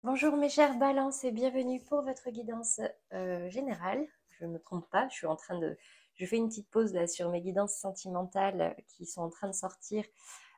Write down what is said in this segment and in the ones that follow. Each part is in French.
Bonjour mes chers balances et bienvenue pour votre guidance générale. Je ne me trompe pas, je fais une petite pause là sur mes guidances sentimentales qui sont en train de sortir.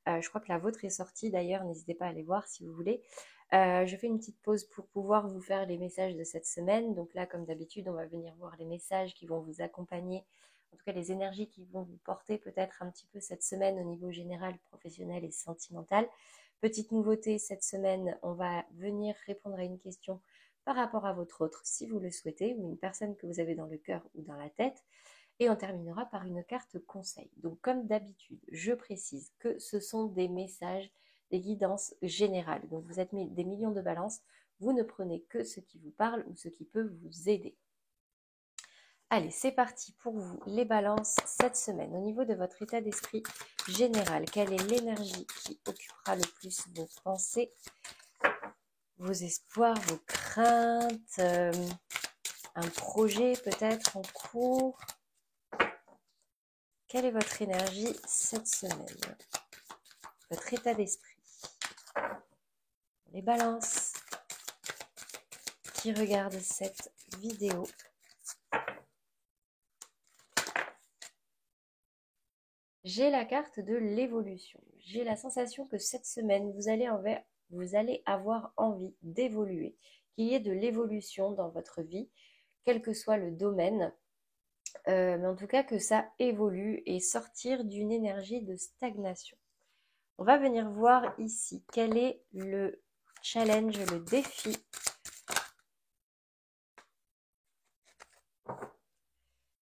Je crois que la vôtre est sortie d'ailleurs, n'hésitez pas à aller voir si vous voulez. Je fais une petite pause pour pouvoir vous faire les messages de cette semaine. Donc là, comme d'habitude, on va venir voir les messages qui vont vous accompagner, en tout cas les énergies qui vont vous porter peut-être un petit peu cette semaine au niveau général, professionnel et sentimental. Petite nouveauté, cette semaine, on va venir répondre à une question par rapport à votre autre, si vous le souhaitez, ou une personne que vous avez dans le cœur ou dans la tête. Et on terminera par une carte conseil. Donc comme d'habitude, je précise que ce sont des messages, des guidances générales. Donc vous êtes des millions de balances, vous ne prenez que ce qui vous parle ou ce qui peut vous aider. Allez, c'est parti pour vous, les balances, cette semaine. Au niveau de votre état d'esprit général, quelle est l'énergie qui occupera le plus vos pensées, vos espoirs, vos craintes, un projet peut-être en cours? Quelle est votre énergie cette semaine? Votre état d'esprit. Les balances qui regardent cette vidéo. J'ai la carte de l'évolution. J'ai la sensation que cette semaine, vous allez avoir envie d'évoluer, qu'il y ait de l'évolution dans votre vie, quel que soit le domaine, mais en tout cas que ça évolue et sortir d'une énergie de stagnation. On va venir voir ici quel est le challenge, le défi.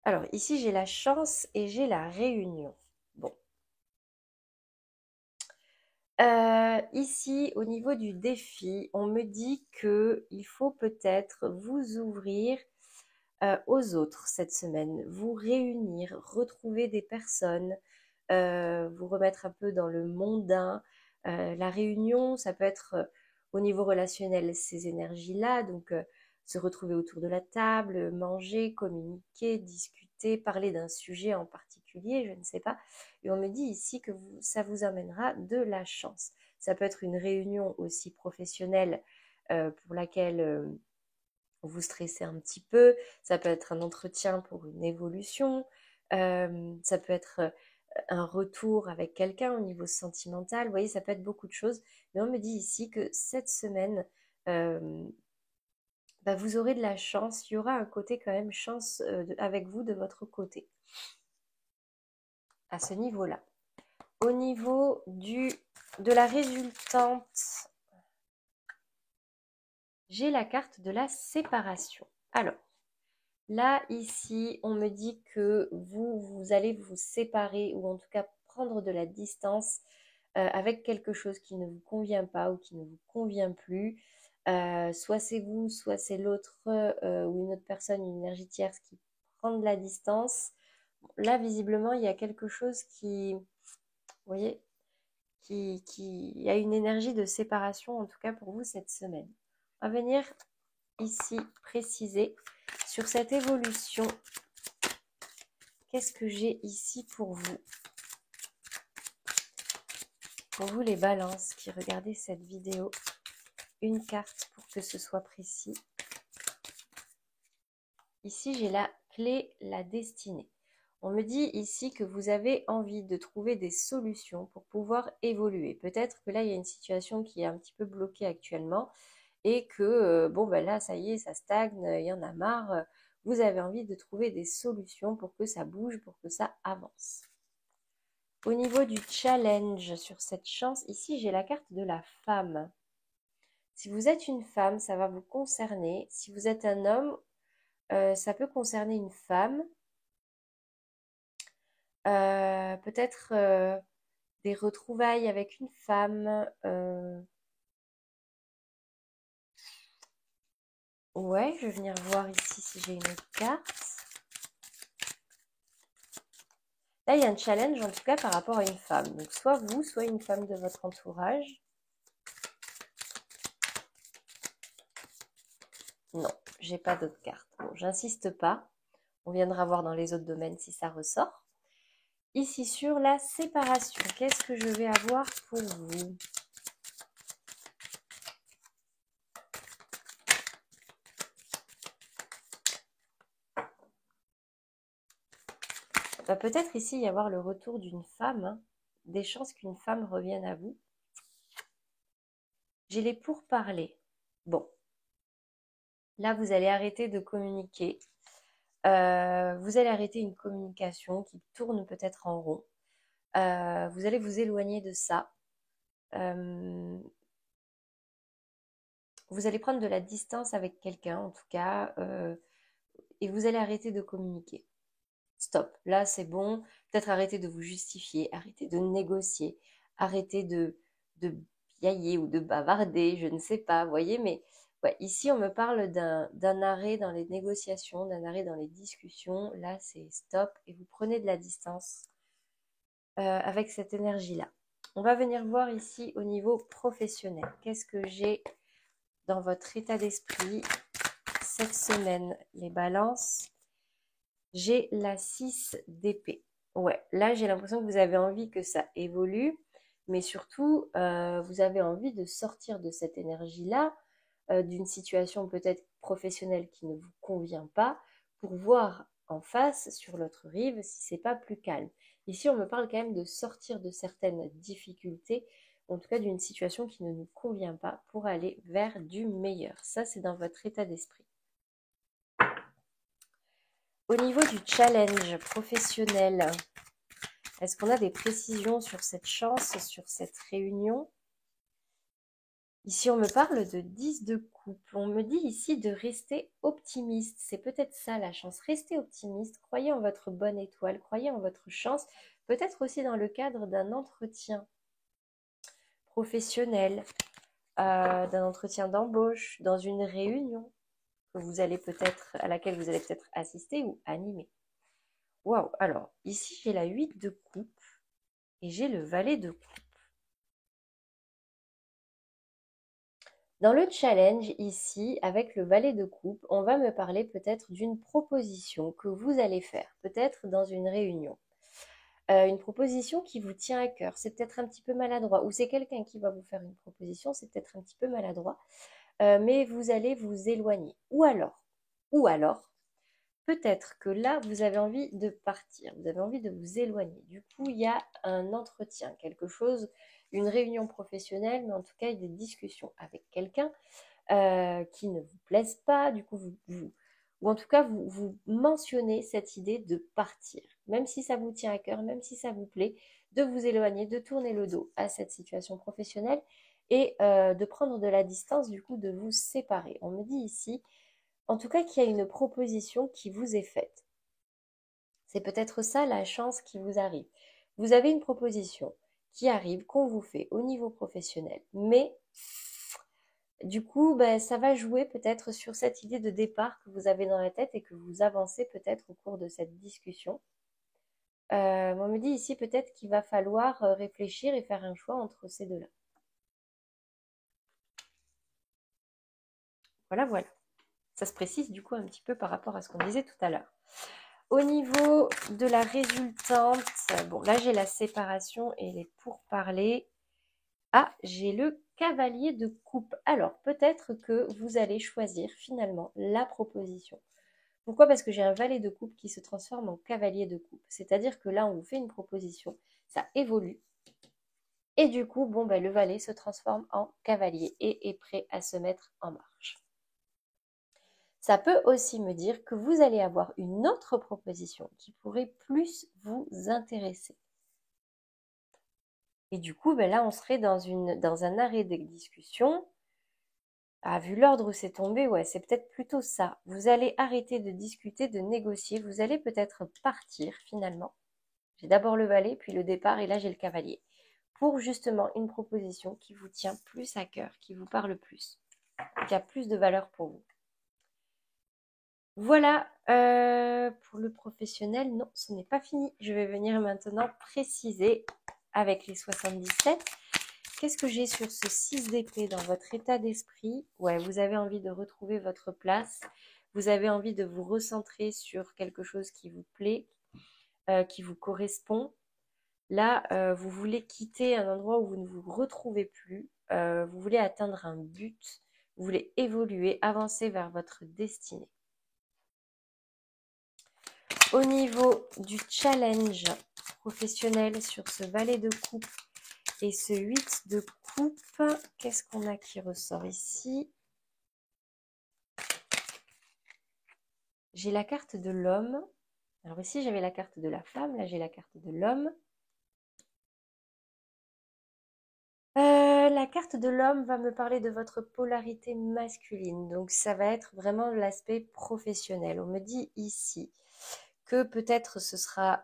Alors ici j'ai la chance et j'ai la réunion. Bon. Ici au niveau du défi, on me dit qu'il faut peut-être vous ouvrir aux autres cette semaine, vous réunir, retrouver des personnes, vous remettre un peu dans le mondain. La réunion, ça peut être au niveau relationnel ces énergies-là, donc se retrouver autour de la table, manger, communiquer, discuter, parler d'un sujet en particulier, je ne sais pas. Et on me dit ici que ça vous amènera de la chance. Ça peut être une réunion aussi professionnelle pour laquelle vous stressez un petit peu, ça peut être un entretien pour une évolution, ça peut être un retour avec quelqu'un au niveau sentimental, vous voyez, ça peut être beaucoup de choses. Mais on me dit ici que cette semaine, vous aurez de la chance, il y aura un côté quand même chance avec vous de votre côté, à ce niveau-là. Au niveau de la résultante, j'ai la carte de la séparation. Alors, là, ici, on me dit que vous allez vous séparer ou en tout cas prendre de la distance avec quelque chose qui ne vous convient pas ou qui ne vous convient plus. Soit c'est vous, soit c'est l'autre ou une autre personne, une énergie tierce qui prend de la distance. Là, visiblement, il y a quelque chose qui, vous voyez, qui a une énergie de séparation, en tout cas pour vous cette semaine. On va venir ici préciser sur cette évolution. Qu'est-ce que j'ai ici pour vous? Pour vous les balances qui regardez cette vidéo, une carte pour que ce soit précis. Ici, j'ai la clé, la destinée. On me dit ici que vous avez envie de trouver des solutions pour pouvoir évoluer. Peut-être que là, il y a une situation qui est un petit peu bloquée actuellement et que, là, ça y est, ça stagne, il y en a marre. Vous avez envie de trouver des solutions pour que ça bouge, pour que ça avance. Au niveau du challenge sur cette chance, ici, j'ai la carte de la femme. Si vous êtes une femme, ça va vous concerner. Si vous êtes un homme, ça peut concerner une femme. Peut-être des retrouvailles avec une femme. Ouais, je vais venir voir ici si j'ai une autre carte. Là, il y a un challenge, en tout cas, par rapport à une femme. Donc, soit vous, soit une femme de votre entourage. Non, j'ai pas d'autres cartes. Bon, j'insiste pas. On viendra voir dans les autres domaines si ça ressort. Ici, sur la séparation, qu'est-ce que je vais avoir pour vous? Va peut-être ici y avoir le retour d'une femme, hein, des chances qu'une femme revienne à vous. J'ai les pourparlers. Bon, là, vous allez arrêter de communiquer. Vous allez arrêter une communication qui tourne peut-être en rond. Vous allez vous éloigner de ça. Vous allez prendre de la distance avec quelqu'un, en tout cas, et vous allez arrêter de communiquer. Stop, là c'est bon. Peut-être arrêter de vous justifier, arrêter de négocier, arrêter de piailler ou de bavarder, je ne sais pas, vous voyez, mais ouais, ici on me parle d'un arrêt dans les négociations, d'un arrêt dans les discussions. Là c'est stop et vous prenez de la distance avec cette énergie-là. On va venir voir ici au niveau professionnel. Qu'est-ce que j'ai dans votre état d'esprit cette semaine? Les balances. J'ai la 6 d'épée. Ouais, là j'ai l'impression que vous avez envie que ça évolue, mais surtout vous avez envie de sortir de cette énergie-là, d'une situation peut-être professionnelle qui ne vous convient pas, pour voir en face, sur l'autre rive, si c'est pas plus calme. Ici, on me parle quand même de sortir de certaines difficultés, en tout cas d'une situation qui ne nous convient pas, pour aller vers du meilleur. Ça, c'est dans votre état d'esprit. Au niveau du challenge professionnel, est-ce qu'on a des précisions sur cette chance, sur cette réunion? Ici, on me parle de 10 de coupe. On me dit ici de rester optimiste. C'est peut-être ça la chance. Restez optimiste, croyez en votre bonne étoile, croyez en votre chance. Peut-être aussi dans le cadre d'un entretien professionnel, d'un entretien d'embauche, dans une réunion que vous allez peut-être, à laquelle vous allez peut-être assister ou animer. Waouh! Alors, ici, j'ai la 8 de coupe et j'ai le valet de coupe. Dans le challenge ici, avec le valet de coupe, on va me parler peut-être d'une proposition que vous allez faire, peut-être dans une réunion. Une proposition qui vous tient à cœur, c'est peut-être un petit peu maladroit, ou c'est quelqu'un qui va vous faire une proposition, c'est peut-être un petit peu maladroit, mais vous allez vous éloigner. Ou alors, peut-être que là, vous avez envie de partir, vous avez envie de vous éloigner. Du coup, il y a un entretien, quelque chose, une réunion professionnelle, mais en tout cas, il y a des discussions avec quelqu'un qui ne vous plaisent pas. Du coup, ou en tout cas, vous mentionnez cette idée de partir, même si ça vous tient à cœur, même si ça vous plaît, de vous éloigner, de tourner le dos à cette situation professionnelle et de prendre de la distance, du coup, de vous séparer. On me dit ici, en tout cas, qu'il y a une proposition qui vous est faite. C'est peut-être ça la chance qui vous arrive. Vous avez une proposition qui arrive, qu'on vous fait au niveau professionnel, mais du coup, ça va jouer peut-être sur cette idée de départ que vous avez dans la tête et que vous avancez peut-être au cours de cette discussion. On me dit ici peut-être qu'il va falloir réfléchir et faire un choix entre ces deux-là. Voilà, voilà. Ça se précise du coup un petit peu par rapport à ce qu'on disait tout à l'heure. Au niveau de la résultante, bon là j'ai la séparation et les pourparlers. Ah, j'ai le cavalier de coupe. Alors peut-être que vous allez choisir finalement la proposition. Pourquoi? Parce que j'ai un valet de coupe qui se transforme en cavalier de coupe. C'est-à-dire que là, on vous fait une proposition, ça évolue. Et du coup, le valet se transforme en cavalier et est prêt à se mettre en marche. Ça peut aussi me dire que vous allez avoir une autre proposition qui pourrait plus vous intéresser. Et du coup, là, on serait dans un arrêt de discussion. Ah, vu l'ordre où c'est tombé, ouais, c'est peut-être plutôt ça. Vous allez arrêter de discuter, de négocier. Vous allez peut-être partir finalement. J'ai d'abord le valet, puis le départ, et là j'ai le cavalier. Pour justement une proposition qui vous tient plus à cœur, qui vous parle plus, qui a plus de valeur pour vous. Voilà, pour le professionnel, non, ce n'est pas fini. Je vais venir maintenant préciser avec les 77. Qu'est-ce que j'ai sur ce 6 d'épée dans votre état d'esprit? Ouais, vous avez envie de retrouver votre place. Vous avez envie de vous recentrer sur quelque chose qui vous plaît, qui vous correspond. Là, vous voulez quitter un endroit où vous ne vous retrouvez plus. Vous voulez atteindre un but. Vous voulez évoluer, avancer vers votre destinée. Au niveau du challenge professionnel sur ce valet de coupe et ce 8 de coupe, qu'est-ce qu'on a qui ressort ici? J'ai la carte de l'homme. Alors ici, j'avais la carte de la femme. Là, j'ai la carte de l'homme. La carte de l'homme va me parler de votre polarité masculine. Donc, ça va être vraiment l'aspect professionnel. On me dit ici que peut-être ce sera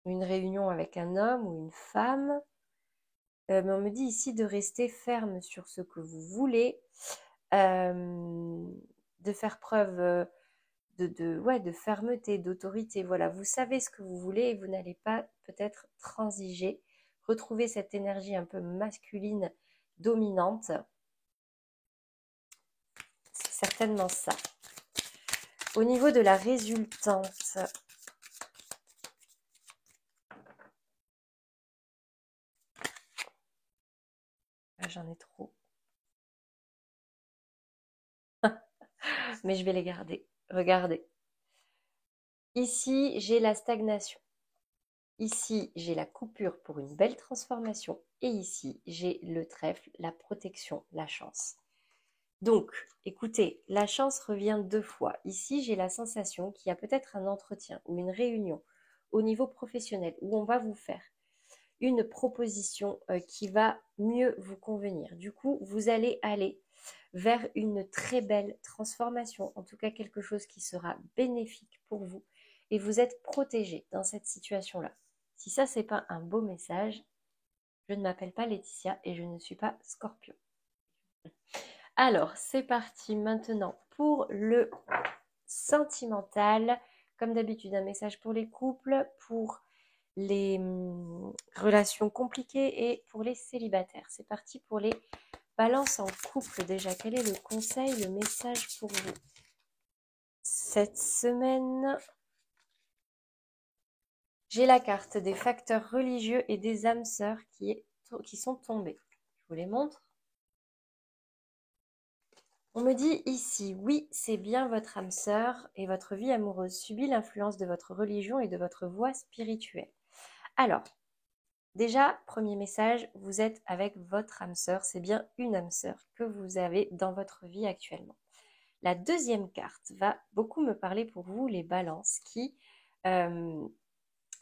une réunion avec un homme ou une femme. Mais on me dit ici de rester ferme sur ce que vous voulez, de faire preuve de fermeté, d'autorité. Voilà, vous savez ce que vous voulez et vous n'allez pas peut-être transiger. Retrouver cette énergie un peu masculine dominante. C'est certainement ça. Au niveau de la résultante, j'en ai trop. Mais je vais les garder. Regardez. Ici, j'ai la stagnation. Ici, j'ai la coupure pour une belle transformation. Et ici, j'ai le trèfle, la protection, la chance. Donc, écoutez, la chance revient 2 fois. Ici, j'ai la sensation qu'il y a peut-être un entretien ou une réunion au niveau professionnel où on va vous faire une proposition qui va mieux vous convenir. Du coup, vous allez aller vers une très belle transformation, en tout cas quelque chose qui sera bénéfique pour vous et vous êtes protégé dans cette situation-là. Si ça, c'est pas un beau message, je ne m'appelle pas Laetitia et je ne suis pas Scorpion. Alors, c'est parti maintenant pour le sentimental. Comme d'habitude, un message pour les couples, pour les relations compliquées et pour les célibataires. C'est parti pour les balances en couple. Déjà, quel est le conseil, le message pour vous cette semaine? J'ai la carte des facteurs religieux et des âmes sœurs qui sont tombées. Je vous les montre. On me dit ici, oui, c'est bien votre âme sœur et votre vie amoureuse subit l'influence de votre religion et de votre voie spirituelle. Alors, déjà, premier message, vous êtes avec votre âme sœur, c'est bien une âme sœur que vous avez dans votre vie actuellement. La deuxième carte va beaucoup me parler pour vous, les balances, qui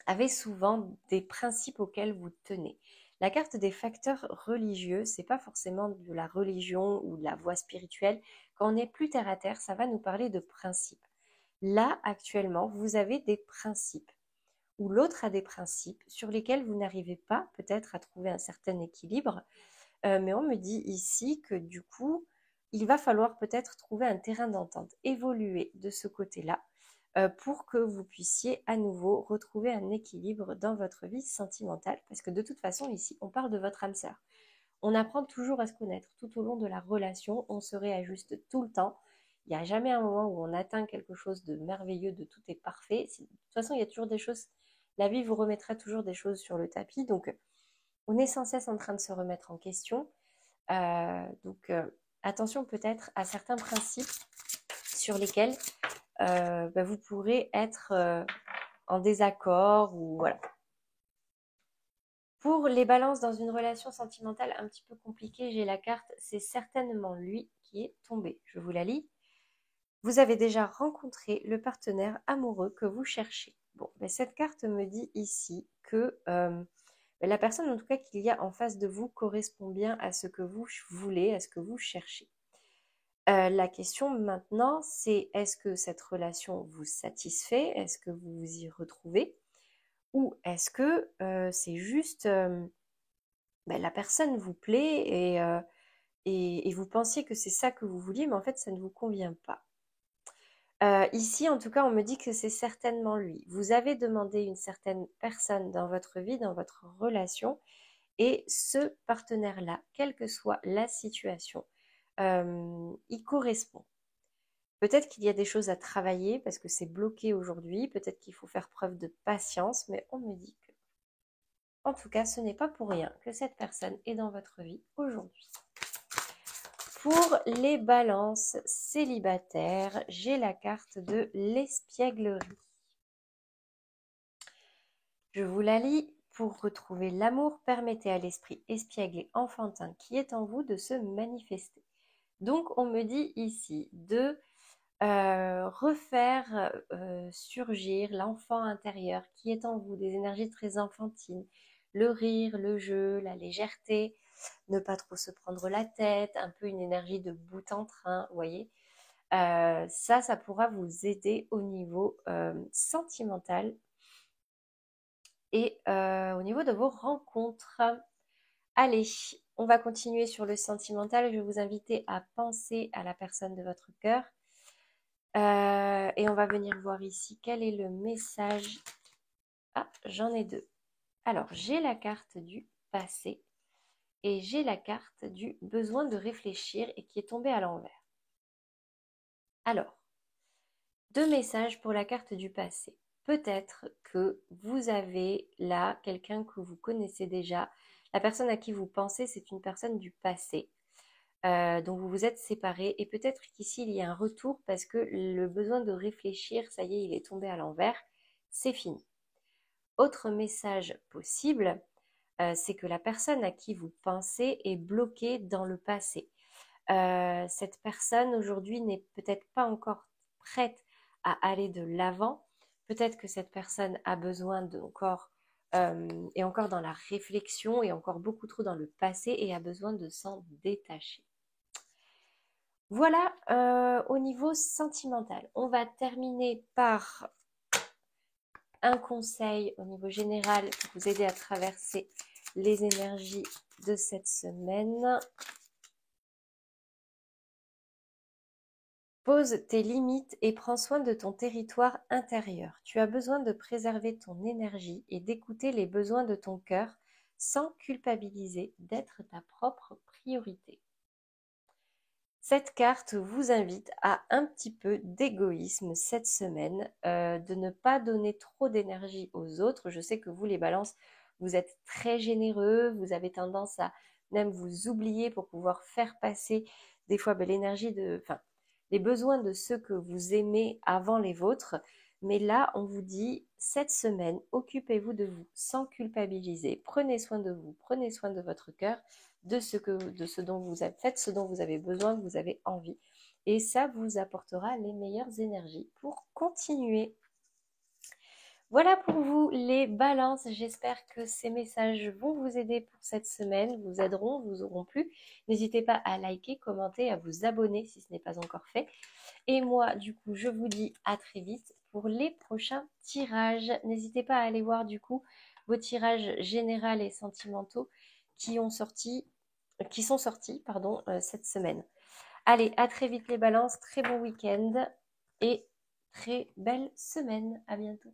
avez souvent des principes auxquels vous tenez. La carte des facteurs religieux, c'est pas forcément de la religion ou de la voie spirituelle. Quand on est plus terre à terre, ça va nous parler de principes. Là, actuellement, vous avez des principes ou l'autre a des principes sur lesquels vous n'arrivez pas peut-être à trouver un certain équilibre. Mais on me dit ici que du coup, il va falloir peut-être trouver un terrain d'entente, évoluer de ce côté-là pour que vous puissiez à nouveau retrouver un équilibre dans votre vie sentimentale. Parce que de toute façon, ici, on parle de votre âme sœur. On apprend toujours à se connaître tout au long de la relation, on se réajuste tout le temps. Il n'y a jamais un moment où on atteint quelque chose de merveilleux, de tout est parfait. De toute façon, il y a toujours des choses, la vie vous remettra toujours des choses sur le tapis. Donc, on est sans cesse en train de se remettre en question. Attention peut-être à certains principes sur lesquels vous pourrez être en désaccord ou voilà. Pour les balances dans une relation sentimentale un petit peu compliquée, j'ai la carte, c'est certainement lui qui est tombé. Je vous la lis. Vous avez déjà rencontré le partenaire amoureux que vous cherchez. Bon, mais cette carte me dit ici que la personne en tout cas qu'il y a en face de vous correspond bien à ce que vous voulez, à ce que vous cherchez. La question maintenant, c'est est-ce que cette relation vous satisfait? Est-ce que vous vous y retrouvez? Ou est-ce que c'est juste la personne vous plaît et vous pensiez que c'est ça que vous vouliez, mais en fait, ça ne vous convient pas. Ici, en tout cas, on me dit que c'est certainement lui. Vous avez demandé une certaine personne dans votre vie, dans votre relation, et ce partenaire-là, quelle que soit la situation, il correspond. Peut-être qu'il y a des choses à travailler parce que c'est bloqué aujourd'hui, peut-être qu'il faut faire preuve de patience, mais on me dit que, en tout cas, ce n'est pas pour rien que cette personne est dans votre vie aujourd'hui. Pour les balances célibataires, j'ai la carte de l'espièglerie. Je vous la lis. Pour retrouver l'amour, permettez à l'esprit espiègle et enfantin qui est en vous de se manifester. Donc, on me dit ici de refaire surgir l'enfant intérieur qui est en vous, des énergies très enfantines, le rire, le jeu, la légèreté, ne pas trop se prendre la tête, un peu une énergie de bout en train, vous voyez. Ça pourra vous aider au niveau sentimental et au niveau de vos rencontres. Allez, on va continuer sur le sentimental. Je vais vous inviter à penser à la personne de votre cœur. Et on va venir voir ici quel est le message. Ah, j'en ai deux. Alors, j'ai la carte du passé et j'ai la carte du besoin de réfléchir et qui est tombée à l'envers. Alors, deux messages pour la carte du passé. Peut-être que vous avez là quelqu'un que vous connaissez déjà. La personne à qui vous pensez, c'est une personne du passé. Donc vous vous êtes séparés et peut-être qu'ici il y a un retour parce que le besoin de réfléchir, ça y est, il est tombé à l'envers, c'est fini. Autre message possible, c'est que la personne à qui vous pensez est bloquée dans le passé. Cette personne aujourd'hui n'est peut-être pas encore prête à aller de l'avant. Peut-être que cette personne a besoin est encore dans la réflexion et encore beaucoup trop dans le passé et a besoin de s'en détacher. Voilà au niveau sentimental. On va terminer par un conseil au niveau général pour vous aider à traverser les énergies de cette semaine. Pose tes limites et prends soin de ton territoire intérieur. Tu as besoin de préserver ton énergie et d'écouter les besoins de ton cœur sans culpabiliser d'être ta propre priorité. Cette carte vous invite à un petit peu d'égoïsme cette semaine, de ne pas donner trop d'énergie aux autres. Je sais que vous, les balances, vous êtes très généreux, vous avez tendance à même vous oublier pour pouvoir faire passer des fois l'énergie les besoins de ceux que vous aimez avant les vôtres. Mais là, on vous dit, cette semaine, occupez-vous de vous sans culpabiliser. Prenez soin de vous, prenez soin de votre cœur, de ce dont vous avez fait, ce dont vous avez besoin, que vous avez envie. Et ça vous apportera les meilleures énergies pour continuer. Voilà pour vous les balances. J'espère que ces messages vont vous aider pour cette semaine, vous aideront, vous auront plu. N'hésitez pas à liker, commenter, à vous abonner si ce n'est pas encore fait. Et moi, du coup, je vous dis à très vite pour les prochains tirages. N'hésitez pas à aller voir, du coup, vos tirages généraux et sentimentaux qui sont sortis cette semaine. Allez, à très vite les balances, très bon week-end et très belle semaine. À bientôt.